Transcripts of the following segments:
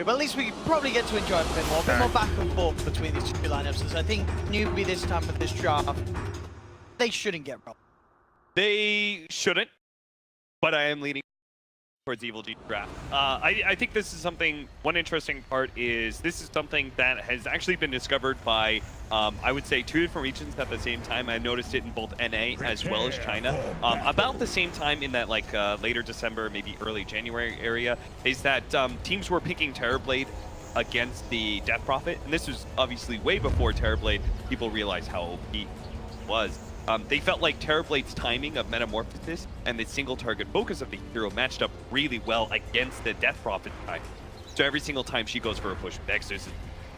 true, but at least we probably get to enjoy it a bit more back and forth between these two lineups. As I think NEWBEE this time with this draft, they shouldn't get robbed. They shouldn't, but I am leaning towards Evil G draft. I think this is something, one interesting part is this is something that has actually been discovered by, I would say, 2 different regions at the same time. I noticed it in both NA as well as China. About the same time in that like later December, maybe early January area, is that teams were picking Terrorblade against the Death Prophet. And this was obviously way before Terrorblade people realized how OP it was. They felt like Terrorblade's timing of Metamorphosis and the single target focus of the hero matched up really well against the Death Prophet time. So every single time she goes for a push with Exos,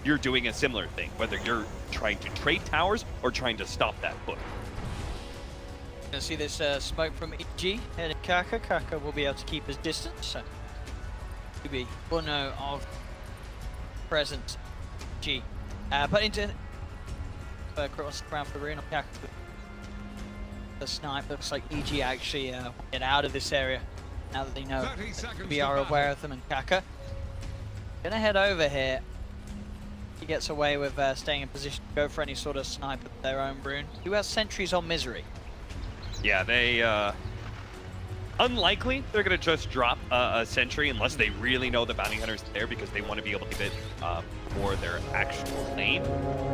you're doing a similar thing, whether you're trying to trade towers or trying to stop that push. Gonna see this smoke from EG heading KUNKKA. KUNKKA will be able to keep his distance. So NEWBEE will know of presence. G. But into cross around for the rune on KUNKKA. The snipe looks like EG actually get out of this area now that they know we are aware of them. And KUNKKA gonna head over here. He gets away with staying in position to go for any sort of snipe of their own rune. Who has sentries on Misery? Yeah, they unlikely they're gonna just drop a sentry unless they really know the bounty hunter's there because they want to be able to give it for their actual lane.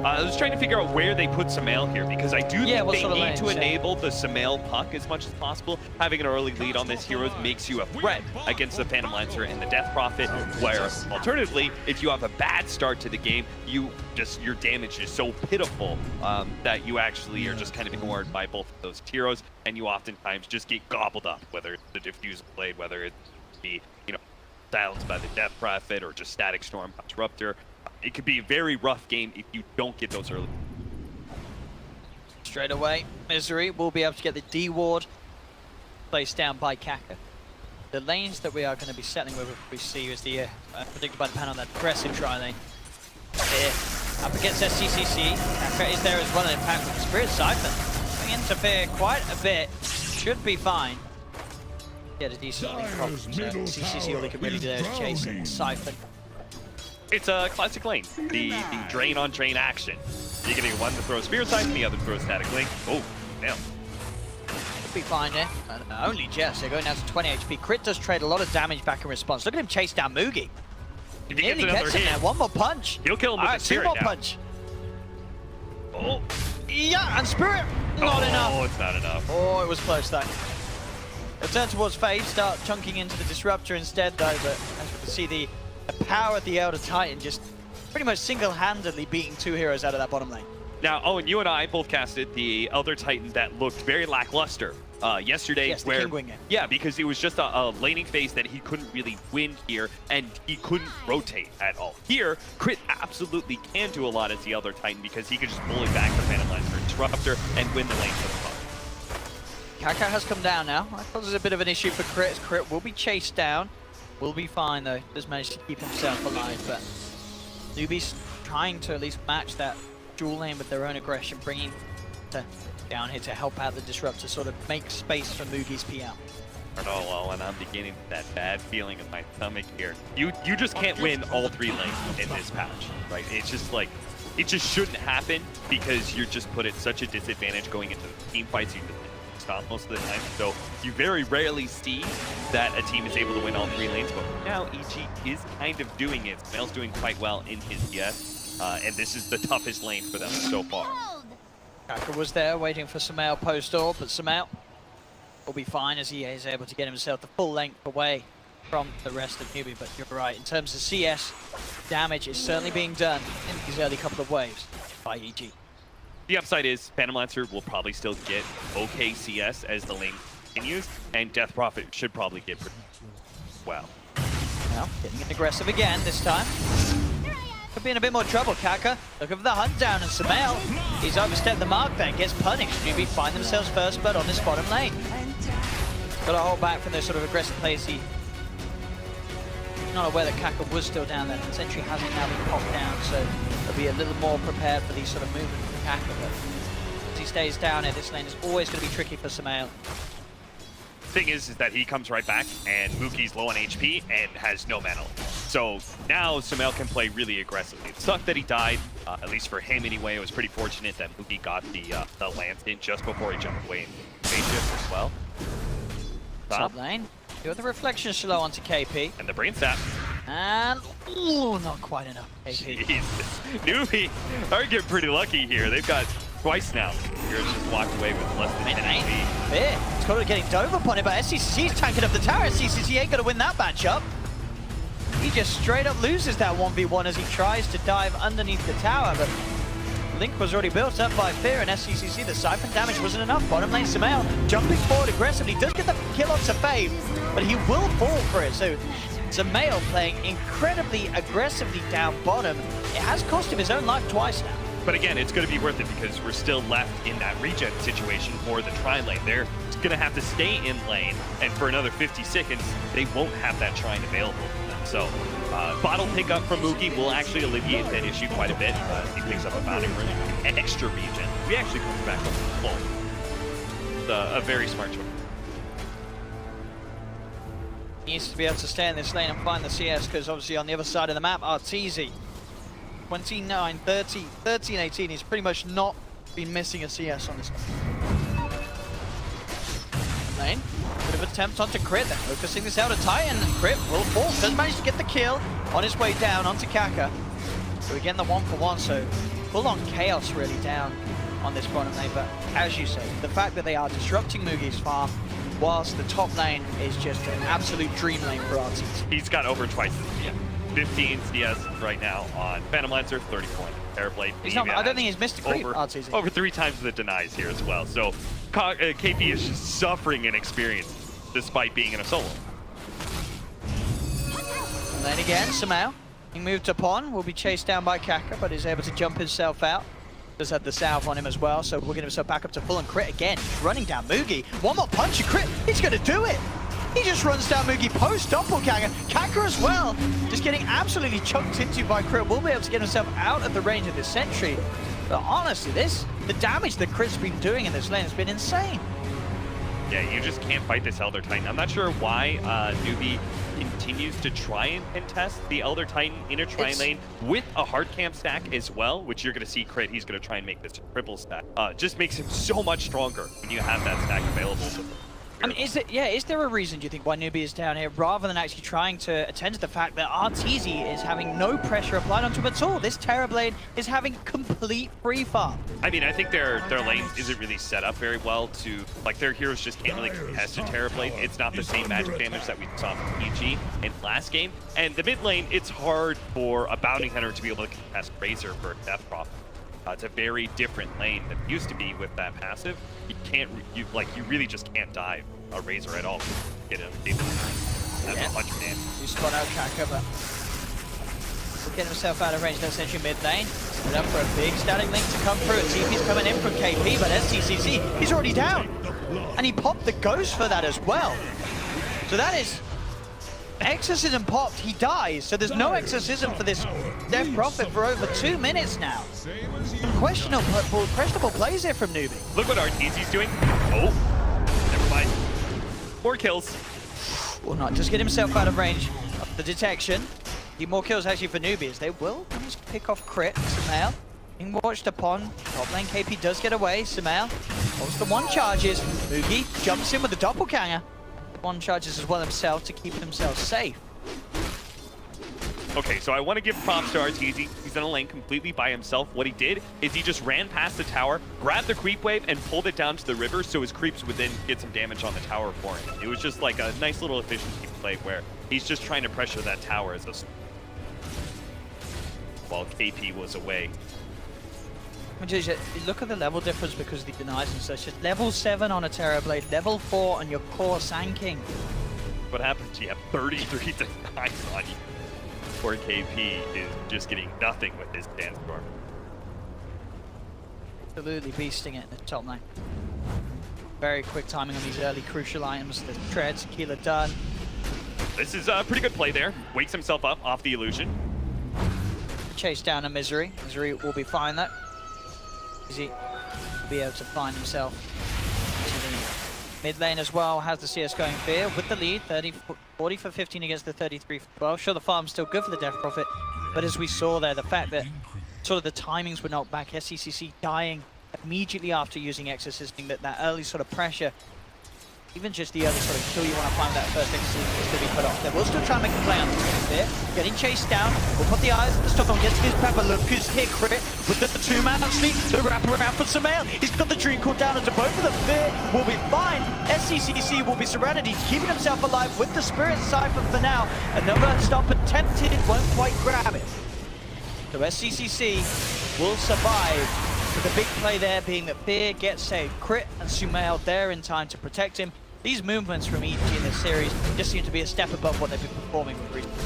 I was trying to figure out where they put Sumail here because I do think they need to enable the Sumail puck as much as possible. Having an early lead on this hero makes you a threat against the Phantom Lancer and the Death Prophet, where alternatively, if you have a bad start to the game, your damage is so pitiful that you actually are just kind of ignored by both of those heroes, and you oftentimes just get gobbled up, whether it's the Diffuser Blade, whether it be, silenced by the Death Prophet or just Static Storm Disruptor. It could be a very rough game if you don't get those early. Straight away, Misery will be able to get the D ward placed down by KUNKKA. The lanes that we are going to be settling with, we see, is the predicted by the panel, that aggressive tri-lane. Here, up against SCCC, KUNKKA is there as well, and in fact with the Spirit Siphon going to interfere quite a bit. Should be fine. Get a decent link from CCC, all they can really do there is chase and Siphon. It's a classic lane, the drain on drain action. You're getting one to throw a Spirit Siphon, the other to throw a Static Link. Oh, damn. Should be fine there. Only just, they're going down to 20 HP. Crit does trade a lot of damage back in response. Look at him chase down Mugi. If he gets another hit, there. One more punch. He'll kill him with the Spirit. 2 more punch. Oh, yeah, and Spirit. Not enough. Oh, it's not enough. Oh, it was close though. They'll turn towards Phase, start chunking into the Disruptor instead though, but as we can see, the power of the Elder Titan just pretty much single-handedly beating 2 heroes out of that bottom lane. Now, Owen, you and I both casted the Elder Titan that looked very lackluster yesterday. Yes, where, the King Wing. Yeah, because it was just a laning phase that he couldn't really win here, and he couldn't rotate at all. Here, Crit absolutely can do a lot as the Elder Titan because he can just bully back the Phantom Lancer Disruptor and win the lane for the puck. KUNKKA has come down now. I thought there's a bit of an issue for Crit. Crit will be chased down. Will be fine though. Does manage to keep himself alive, but NEWBEE's trying to at least match that dual lane with their own aggression, bringing down here to help out the Disruptor, sort of make space for Mugi's PL. Oh well, and I'm beginning that bad feeling in my stomach here. You just can't win all 3 lanes in this patch, right? It's just like, it just shouldn't happen because you're just put at such a disadvantage going into the team fights. You stop most of the time, so you very rarely see that a team is able to win all 3 lanes, but now EG is kind of doing it. Sumail's doing quite well in his CS, and this is the toughest lane for them so far. KUNKKA was there waiting for Sumail post-orb, but Sumail will be fine as he is able to get himself the full length away from the rest of NEWBEE. But you're right, in terms of CS, damage is certainly being done in these early couple of waves by EG. The upside is Phantom Lancer will probably still get okay CS as the lane continues, and Death Prophet should probably get pretty well. Now, getting aggressive again this time. Could be in a bit more trouble. KUNKKA looking for the hunt down, and Sumail, he's overstepped the mark there, gets punished. NEWBEE find themselves first blood on this bottom lane. Got to hold back from those sort of aggressive plays. He's not aware that KUNKKA was still down there. The sentry hasn't now been popped down, so they'll be a little more prepared for these sort of movements from KUNKKA. But as he stays down here, this lane is always going to be tricky for Sumail. Thing is that he comes right back, and Muki's low on HP and has no mana. So now Sumail can play really aggressively. It sucked that he died, at least for him anyway. It was pretty fortunate that NEWBEE got the lance in just before he jumped away in phase shift as well. Top lane. Got the reflection slow onto KP. And the brain stab. And, ooh, not quite enough. KP. Jesus. NEWBEE are getting pretty lucky here. They've got twice now. Here's just walked away with less than 10 HP. Fair. It's got to getting dove upon it, but SCCC's tanking up the tower. SCCC ain't going to win that matchup. He just straight up loses that 1v1 as he tries to dive underneath the tower, but Link was already built up by Fear and SCCC. The siphon damage wasn't enough. Bottom lane, Sumail jumping forward aggressively. Does get the kill onto Fave, but he will fall for it. So Sumail playing incredibly aggressively down bottom. It has cost him his own life twice now. But again, it's going to be worth it because we're still left in that regen situation for the Trine lane. They're going to have to stay in lane, and for another 50 seconds, they won't have that Trine available for them. So, bottle pickup from Mookie will actually alleviate that issue quite a bit. He picks up a bounding room, extra regen. We actually come back up full. It's a very smart choice. He needs to be able to stay in this lane and find the CS, because obviously on the other side of the map, Arteezy 29, 30, 13, 18. He's pretty much not been missing a CS on this lane. Bit of attempt onto Crit. They're focusing this out of Titan. Crit will fall. Does manage to get the kill on his way down onto KUNKKA. So again, the 1-for-1. So full on chaos really down on this bottom lane. But as you say, the fact that they are disrupting Mugi's farm whilst the top lane is just an absolute dream lane for Arteezy. He's got over twice as yeah. 15 CS right now on Phantom Lancer, 34 on Terrorblade. I don't think he's missed a creep, Arteezy. Over 3 times the denies here as well. So KP is just suffering in experience despite being in a solo. And then again, Sumail, he moved upon, will be chased down by KUNKKA, but is able to jump himself out. Does have the salve on him as well, so we're getting himself back up to full, and Crit again, running down Mugi. One more punch and Crit, he's gonna do it! He just runs down Mugi post doppelganger. KUNKKA as well, just getting absolutely chunked into by Crit. Will be able to get himself out of the range of this sentry. But honestly, the damage that Crit's been doing in this lane has been insane. Yeah, you just can't fight this Elder Titan. I'm not sure why NEWBEE continues to try and contest the Elder Titan in a Trine lane with a hard camp stack as well, which you're going to see Crit. He's going to try and make this triple stack. Just makes him so much stronger when you have that stack available to him. I mean, is there a reason, do you think, why NEWBEE is down here, rather than actually trying to attend to the fact that Arteezy is having no pressure applied onto him at all? This Terrorblade is having complete free farm. I mean, I think their lane isn't really set up very well to, like, their heroes just can't really contest a Terrorblade. It's not the same magic damage that we saw from EG in last game. And the mid lane, it's hard for a Bounty Hunter to be able to contest Razor for Death Prophet. It's a very different lane than it used to be with that passive. You can't, you really just can't dive a Razor at all. Get him, that's 100 damage. You spot out KUNKKA, but will get himself out of range. That's essentially mid lane. Set up for a big static link to come through. TP's coming in from KP, but SCCC, he's already down. And he popped the ghost for that as well. So that is exorcism popped, he dies. So there's no exorcism for this Death Prophet for over 2 minutes now. Questionable plays here from NEWBEE. Look what Arteezy's doing. Oh, never mind. More kills. Will not just get himself out of range of the detection. Need more kills actually for NEWBEE as they will manage to pick off Crit. Sumail being watched upon. Top lane KP does get away. Sumail holds the 1 charges. Mugi jumps in with the doppelganger. 1 charges as well himself to keep himself safe. Okay, so I want to give props to Arteezy. He's in a lane completely by himself. What he did is he just ran past the tower, grabbed the creep wave, and pulled it down to the river so his creeps would then get some damage on the tower for him. It was just like a nice little efficiency play where he's just trying to pressure that tower as a... while KP was away. Look at the level difference because of the denies and such. Just level 7 on a Terrorblade, level 4 on your core Sand King. What happens? You have 33 denies on you. Poor KP is just getting nothing with his Sandstorm. Absolutely beasting it in the top lane. Very quick timing on these early crucial items. The tread, tequila done. This is a pretty good play there. Wakes himself up off the illusion. Chase down a Misery. Misery will be fine though. He will be able to find himself Mid lane as well has the CS going Fear with the lead, 40 for 15 against the 33 for 12. Sure, the farm's still good for the Death Prophet, but as we saw there, the fact that sort of the timings were knocked back, SCCC dying immediately after using Exorcism, that early sort of pressure, even just the early sort of kill you want to find that first Exorcism is going to be put off. They will still try and make a play on this bit. Getting chased down, we'll put the eyes at the stop on, gets his pepper, look who's hit crit with the two-man sleep, the wrap around for Samael. He's got the dream called down into both of them. Fear will be fine. SCCC will be surrounded. He's keeping himself alive with the Spirit Siphon for now. Another stop attempted, won't quite grab it. So SCCC will survive. With the big play there being that Fear gets saved. Crit and Sumail there in time to protect him. These movements from EG in this series just seem to be a step above what they've been performing with recently.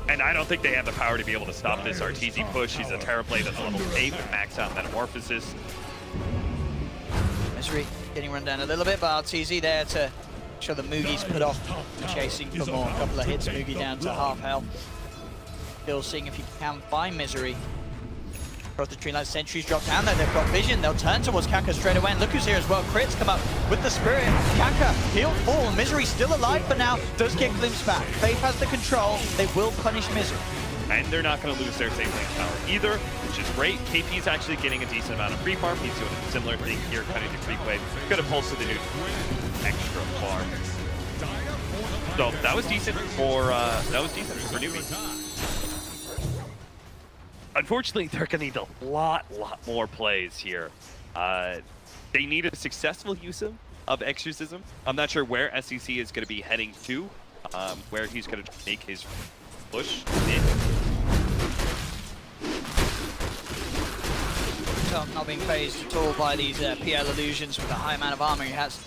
And I don't think they have the power to be able to stop this RTZ push. He's a Terra play that's level 8 with max out Metamorphosis. Misery getting run down a little bit, but RTZ there to show the Moogie's put off chasing for more. A couple of hits, Moogie down to half health. Still seeing if he can find Misery. Across the tree line, sentries drop down there, they've got vision, they'll turn towards KUNKKA straight away, and look who's here as well. Crits come up with the Spirit. KUNKKA, he'll fall, Misery still alive for now, does get glimpsed back. Faith has the control, they will punish Misery. And they're not going to lose their safe lane power either, which is great. KP's actually getting a decent amount of free farm. He's doing a similar thing here, cutting the creep wave. Gonna pulse to the new extra farm. So that was decent for NEWBEE. Unfortunately, they're going to need a lot more plays here. They need a successful use of Exorcism. I'm not sure where SCC is going to be heading to, where he's going to make his push. Not being phased at all by these PL illusions with the high amount of armor he has.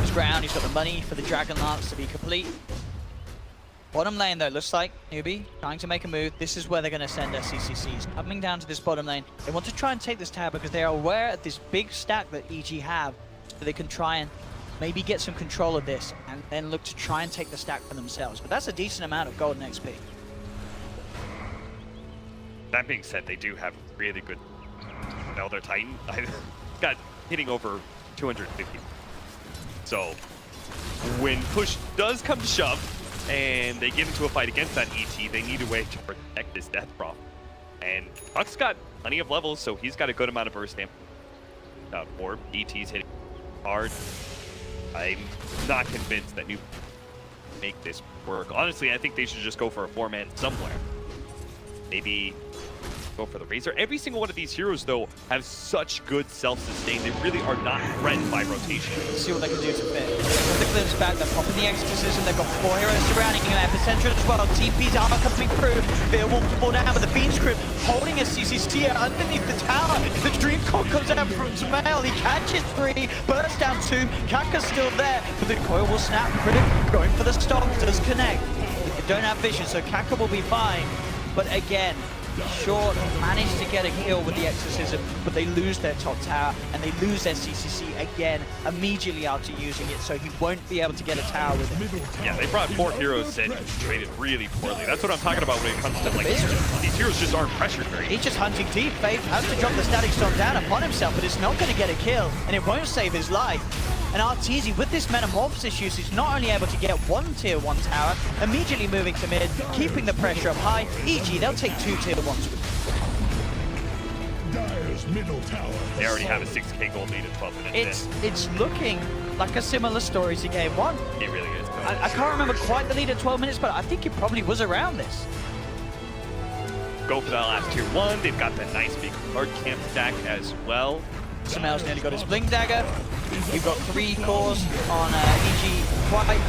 His ground, he's got the money for the Dragon Lance to be complete. Bottom lane though, looks like NEWBEE trying to make a move. This is where they're going to send SCCCs. Coming down to this bottom lane, they want to try and take this tower because they are aware of this big stack that EG have, so they can try and maybe get some control of this and then look to try and take the stack for themselves. But that's a decent amount of golden XP. That being said, they do have really good Elder Titan. Got hitting over 250. So when push does come to shove, and they get into a fight against that ET, they need a way to protect this Death Prop. And Huck's got plenty of levels, so he's got a good amount of burst damage. Or ET's hitting hard. I'm not convinced that NEWBEE make this work. Honestly, I think they should just go for a 4-man somewhere. Maybe go for the Razor. Every single one of these heroes, though, have such good self-sustain. They really are not threatened by rotation. Let's see what they can do to fit. With the glimpse back, they're popping the Exorcism. They've got 4 heroes surrounding him. Epicenter as well. TP's armor coming through. Fear will fall down, but the Fiend's Crypt holding a CCC underneath the tower. The Dream Coil comes out from Samael. He catches 3, bursts down 2. KUNKKA's still there, but the coil will snap. Critic going for the stop. Does connect. They don't have vision, so KUNKKA will be fine. But again, Short managed to get a kill with the Exorcism, but they lose their top tower, and they lose their CCC again immediately after using it, so he won't be able to get a tower with it. Yeah, they brought 4 heroes in and traded really poorly. That's what I'm talking about when it comes to, like, these heroes just aren't pressured very He's just hunting deep. Faith has to drop the Static Storm down upon himself, but it's not going to get a kill, and it won't save his life. And RTZ, with this Metamorphosis use, is not only able to get 1 tier 1 tower, immediately moving to mid, keeping the pressure up high. EG, they'll take 2 tier 1s with middle tower. They already have a 6k gold lead at 12 minutes. It's looking like a similar story to game 1. It really is. I can't remember quite the lead at 12 minutes, but I think it probably was around this. Go for that last tier 1. They've got the nice big hard camp stack as well. Samael's nearly got his Blink Dagger. We've got 3 cores on EG quite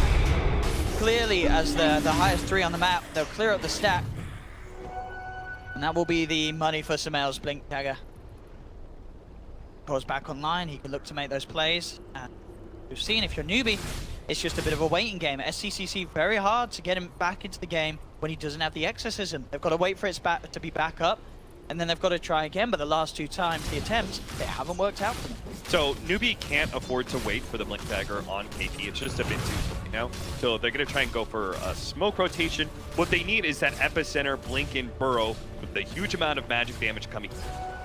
clearly as the highest 3 on the map. They'll clear up the stack. And that will be the money for Samael's Blink Dagger. Cores back online, he can look to make those plays. And we've seen if you're NEWBEE, it's just a bit of a waiting game. SCCC, very hard to get him back into the game when he doesn't have the Exorcism. They've got to wait for it to be back up. And then they've got to try again, but the last 2 times, the attempts, they haven't worked out for them. So NEWBEE can't afford to wait for the Blink Dagger on KP. It's just a bit too quick now. So they're going to try and go for a smoke rotation. What they need is that Epicenter, Blink, and Burrow with a huge amount of magic damage coming.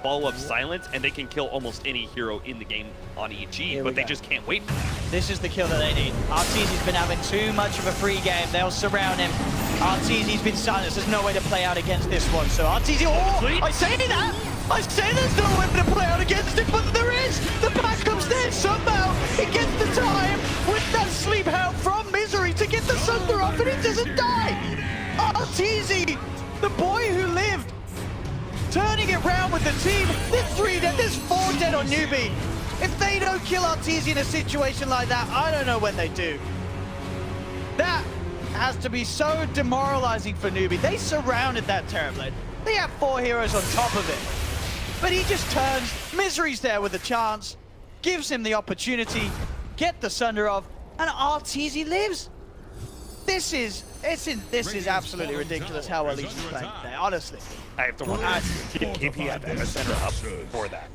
follow-up silence, and they can kill almost any hero in the game on EG, but they just can't wait for that. This is the kill that they need. Arteezy's been having too much of a free game. They'll surround him. Arteezy's been silenced. There's no way to play out against this one. So Arteezy, I say that! I say there's no way to play out against it, but there is! The backup's there somehow! He gets the time with that sleep help from Misery to get the Sunder off, and he doesn't die! Arteezy, the boy who lived, turning it round with the team. There's 3 dead, there's 4 dead on NEWBEE. If they don't kill Arteezy in a situation like that, I don't know when they do. That has to be so demoralizing for NEWBEE. They surrounded that Terrorblade. They have 4 heroes on top of it. But he just turns, Misery's there with a chance, gives him the opportunity, get the Sunder off, and Arteezy lives. This is absolutely ridiculous how well he's playing today, honestly. I have to wonder if he had that center up for that.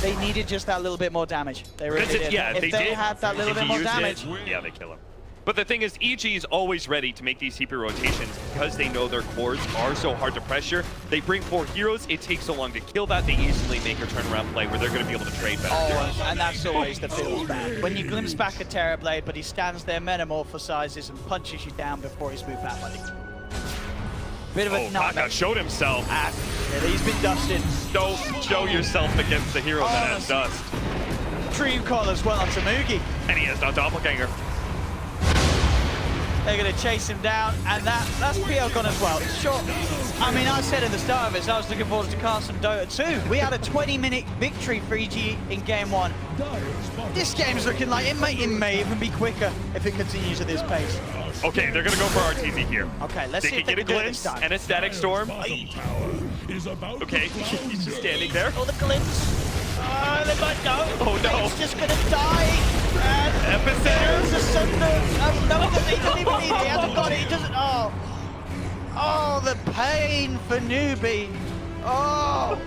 They needed just that little bit more damage. They really did. Yeah, if they had that little bit more damage. Yeah, they kill him. But the thing is, EG is always ready to make these TP rotations because they know their cores are so hard to pressure. They bring 4 heroes. It takes so long to kill that. They easily make a turnaround play where they're going to be able to trade better. Oh, and that's always the feels bad. When you glimpse back at Terrorblade, but he stands there, metamorphosizes, and punches you down before he's moved back, buddy. Bit of a KUNKKA showed himself. Yeah, he's been dusted. Show yourself against the hero that has dust. Dream call as well onto Mugi. And he has no doppelganger. They're going to chase him down, and that's PL gone as well. Sure. I mean, I said at the start of it, I was looking forward to cast some Dota 2. We had a 20-minute victory for EG in game 1. This game's looking like it may even be quicker if it continues at this pace. Okay, they're going to go for Arteezy here. Okay, let's see if they get a can do it this glimpse time. and a static storm. Okay, he's just standing there. Oh, the glimpse. Oh, they might go. Oh, no. He's just going to die. And Epicenter. there's a Sunder. No, he doesn't even need it. He hasn't got it. He doesn't. Oh. Oh, the pain for NEWBEE. Oh.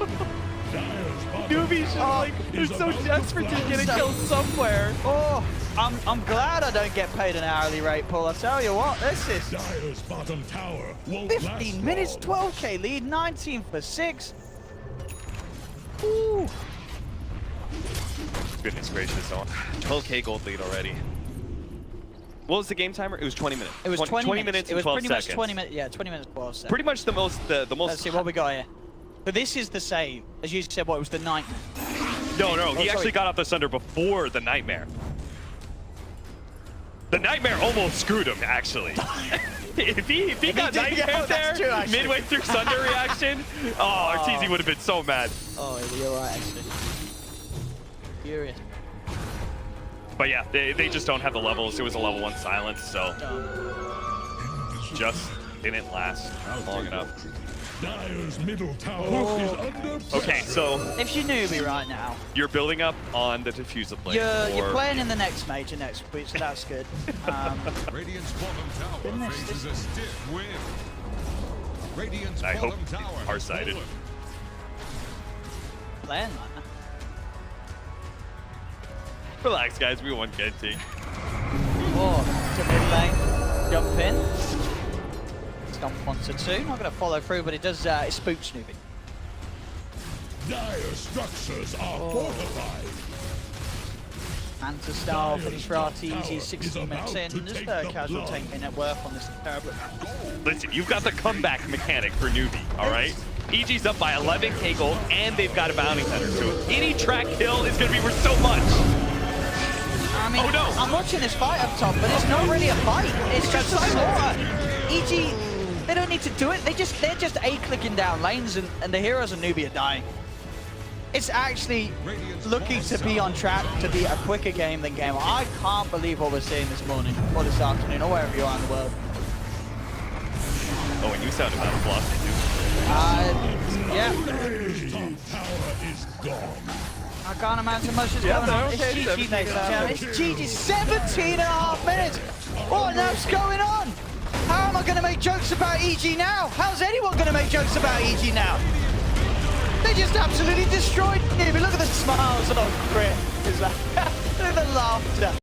NEWBEE's just like, they're so desperate to get a kill somewhere. Oh, I'm glad I don't get paid an hourly rate, Paul. I tell you what, this is 15 minutes, 12k lead, 19 for 6. Ooh. Goodness gracious, 12k gold lead already. What was the game timer? It was 20 minutes. It was 20 minutes. It was 12 pretty seconds. much 20 minutes. Yeah, 20 minutes, 12 seconds. Pretty much the most. Let's see what we got here. But this is the save. As you said, what, it was the nightmare? No, he actually got off the Sunder before the nightmare. The nightmare almost screwed him, actually. if he got nightmare there, midway through Sunder reaction, Arteezy would have been so mad. Oh, you're right, actually. Furious. But yeah, they just don't have the levels. It was a level 1 silence, so just didn't last long enough. Dire's middle tower is under pressure. Okay, so if you're NEWBEE right now, you're building up on the diffuser play. You're playing in the next major next week, so that's good. Radiant's bottom tower Goodness, faces a stiff wind. Radiant's I hope bottom he's tower farsighted. Playing like that. Relax, guys. We won Genting. Oh, to mid lane, jump in. Stomp 1 to 2. Not going to follow through, but it does. It spooks NEWBEE. Dire structures are fortified. Manta style finish for Arteezy, 16 minutes in. Just a casual 10k net worth on this terrible. Listen, you've got the comeback mechanic for NEWBEE, all right? EG's up by 11k gold, and they've got a bounty hunter, so any track kill is going to be worth so much. I mean, oh no! I'm watching this fight up top, but it's not really a fight. It's just a slaughter. EG, they don't need to do it. They're just A-clicking down lanes, and the heroes of NEWBEE are dying. It's actually looking to be on track to be a quicker game than game 1. I can't believe what we're seeing this morning, or this afternoon, or wherever you are in the world. Oh, and you sound about to block it, Yeah. Tower is gone. I can't imagine much is going on. It's GG, ladies and gentlemen. It's GG, 17.5 minutes. What on earth's going on? How am I going to make jokes about EG now? How's anyone going to make jokes about EG now? They just absolutely destroyed NEWBEE. Look at the smiles and on grit. Look at the laughter.